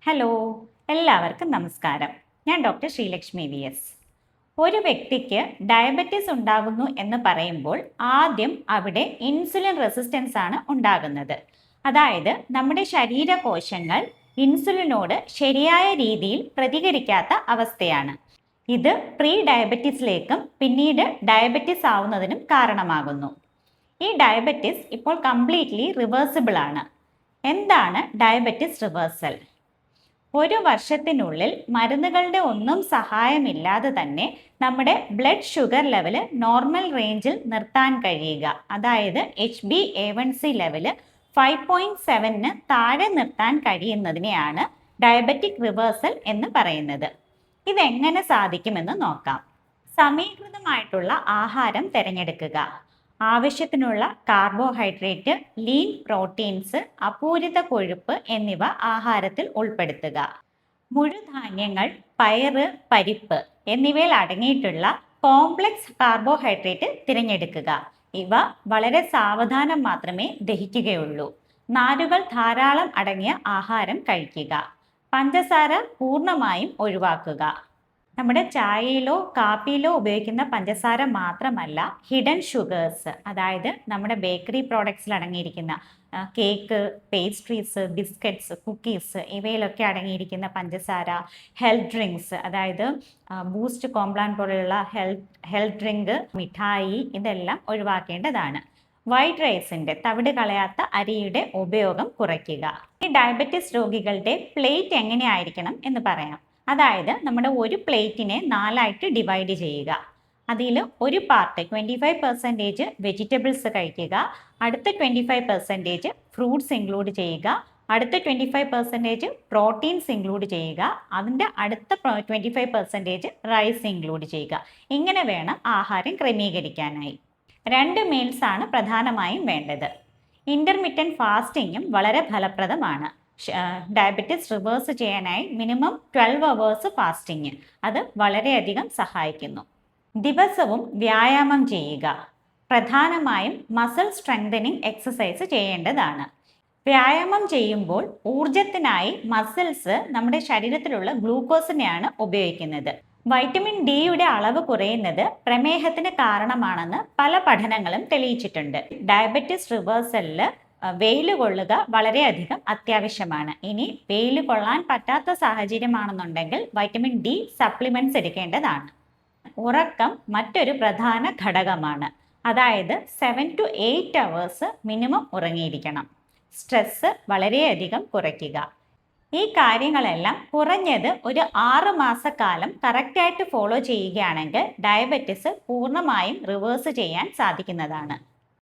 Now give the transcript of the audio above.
Hello, എല്ലാവർക്കും നമസ്കാരം. ഞാൻ ഡോക്ടർ ശ്രീലക്ഷ്മി വി.എസ്. ഒരു വ്യക്തിക്ക് ഡയബറ്റിസ് ഉണ്ടാകുന്നു എന്ന് പറയുമ്പോൾ ആദ്യം അവിടെ ഇൻസുലിൻ റെസിസ്റ്റൻസ് ആണ് ഉണ്ടാകുന്നത്. അതായത് നമ്മുടെ ശരീരകോശങ്ങൾ ഇൻസുലിനോട് ശരിയായ രീതിയിൽ പ്രതികരിക്കാത്ത അവസ്ഥയാണ്. ഇത് പ്രീ ഡയബറ്റിസിലേക്കും പിന്നീട് ഡയബറ്റിസ് ആവുന്നതിനും കാരണമാകുന്നു. ഈ ഡയബറ്റിസ് ഇപ്പോൾ കംപ്ലീറ്റ്ലി റിവേഴ്സിബിൾ ആണ്. എന്താണ് ഡയബറ്റിസ് റിവേഴ്സൽ? ഒരു വർഷത്തിനുള്ളിൽ മരുന്നുകളുടെ ഒന്നും സഹായമില്ലാതെ തന്നെ നമ്മുടെ ബ്ലഡ് ഷുഗർ ലെവൽ നോർമൽ റേഞ്ചിൽ നിർത്താൻ കഴിയുക, അതായത് HbA1c ലെവൽ 5.7 താഴെ നിർത്താൻ കഴിയുന്നതിനെയാണ് ഡയബറ്റിക് റിവേഴ്സൽ എന്ന് പറയുന്നത്. ഇതെങ്ങനെ സാധിക്കുമെന്ന് നോക്കാം. സമീകൃതമായിട്ടുള്ള ആഹാരം തിരഞ്ഞെടുക്കുക. ആവശ്യത്തിനുള്ള കാർബോഹൈഡ്രേറ്റ്, ലീൻ പ്രോട്ടീൻസ്, അപൂരിത കൊഴുപ്പ് എന്നിവ ആഹാരത്തിൽ ഉൾപ്പെടുത്തുക. മുഴുധാന്യങ്ങൾ, പയറ്, പരിപ്പ് എന്നിവയിൽ അടങ്ങിയിട്ടുള്ള കോംപ്ലക്സ് കാർബോഹൈഡ്രേറ്റ് തിരഞ്ഞെടുക്കുക. ഇവ വളരെ സാവധാനം മാത്രമേ ദഹിക്കുകയുള്ളൂ. നാരുകൾ ധാരാളം അടങ്ങിയ ആഹാരം കഴിക്കുക. പഞ്ചസാര പൂർണ്ണമായും ഒഴിവാക്കുക. നമ്മുടെ ചായയിലോ കാപ്പിയിലോ ഉപയോഗിക്കുന്ന പഞ്ചസാര മാത്രമല്ല, ഹിഡൻ ഷുഗേഴ്സ്, അതായത് നമ്മുടെ ബേക്കറി പ്രോഡക്ട്സിൽ അടങ്ങിയിരിക്കുന്ന കേക്ക്, പേസ്ട്രീസ്, ബിസ്ക്കറ്റ്സ്, കുക്കീസ് ഇവയിലൊക്കെ അടങ്ങിയിരിക്കുന്ന പഞ്ചസാര, ഹെൽത്ത് ഡ്രിങ്ക്സ്, അതായത് ബൂസ്റ്റ്, കോംപ്ലാൻ പോലെയുള്ള ഹെൽത്ത് ഡ്രിങ്ക്, മിഠായി ഇതെല്ലാം ഒഴിവാക്കേണ്ടതാണ്. വൈറ്റ് റൈസിൻ്റെ, തവിട് കളയാത്ത അരിയുടെ ഉപയോഗം കുറയ്ക്കുക. ഈ ഡയബറ്റിസ് രോഗികളുടെ പ്ലേറ്റ് എങ്ങനെയായിരിക്കണം എന്ന് പറയാം. അതായത് നമ്മുടെ ഒരു പ്ലേറ്റിനെ 4ആയിട്ട് ഡിവൈഡ് ചെയ്യുക. അതിൽ ഒരു പാർട്ട് 25% വെജിറ്റബിൾസ് കഴിക്കുക, അടുത്ത 25% ഫ്രൂട്ട്സ് ഇൻക്ലൂഡ് ചെയ്യുക, അടുത്ത 25% പ്രോട്ടീൻസ് ഇൻക്ലൂഡ് ചെയ്യുക, അതിൻ്റെ അടുത്ത 25% റൈസ് ഇൻക്ലൂഡ് ചെയ്യുക. ഇങ്ങനെ വേണം ആഹാരം ക്രമീകരിക്കാനായി. 2 മീൽസ് ആണ് പ്രധാനമായും വേണ്ടത്. ഇൻ്റർമിറ്റൻറ്റ് ഫാസ്റ്റിങ്ങും വളരെ ഫലപ്രദമാണ്. ഡയബറ്റിസ് റിവേഴ്സ് ചെയ്യാനായി മിനിമം 12 അവേഴ്സ് ഫാസ്റ്റിംഗ്, അത് വളരെയധികം സഹായിക്കുന്നു. ദിവസവും വ്യായാമം ചെയ്യുക. പ്രധാനമായും മസിൽ സ്ട്രെങ്തനിങ് എക്സസൈസ് ചെയ്യേണ്ടതാണ്. വ്യായാമം ചെയ്യുമ്പോൾ ഊർജത്തിനായി മസിൽസ് നമ്മുടെ ശരീരത്തിലുള്ള ഗ്ലൂക്കോസിനെയാണ് ഉപയോഗിക്കുന്നത്. വൈറ്റമിൻ ഡിയുടെ അളവ് കുറയുന്നത് പ്രമേഹത്തിന് കാരണമാണെന്ന് പല പഠനങ്ങളും തെളിയിച്ചിട്ടുണ്ട്. ഡയബറ്റിസ് റിവേഴ്സലിൽ വെയിൽ കൊള്ളുക വളരെയധികം അത്യാവശ്യമാണ്. ഇനി വെയിൽ കൊള്ളാൻ പറ്റാത്ത സാഹചര്യമാണെന്നുണ്ടെങ്കിൽ വൈറ്റമിൻ ഡി സപ്ലിമെൻറ്റ്സ് എടുക്കേണ്ടതാണ്. ഉറക്കം മറ്റൊരു പ്രധാന ഘടകമാണ്. അതായത് 7 to 8 അവേഴ്സ് മിനിമം ഉറങ്ങിയിരിക്കണം. സ്ട്രെസ്സ് വളരെയധികം കുറയ്ക്കുക. ഈ കാര്യങ്ങളെല്ലാം കുറഞ്ഞത് ഒരു 6 മാസക്കാലം കറക്റ്റായിട്ട് ഫോളോ ചെയ്യുകയാണെങ്കിൽ ഡയബറ്റിസ് പൂർണ്ണമായും റിവേഴ്സ് ചെയ്യാൻ സാധിക്കുന്നതാണ്.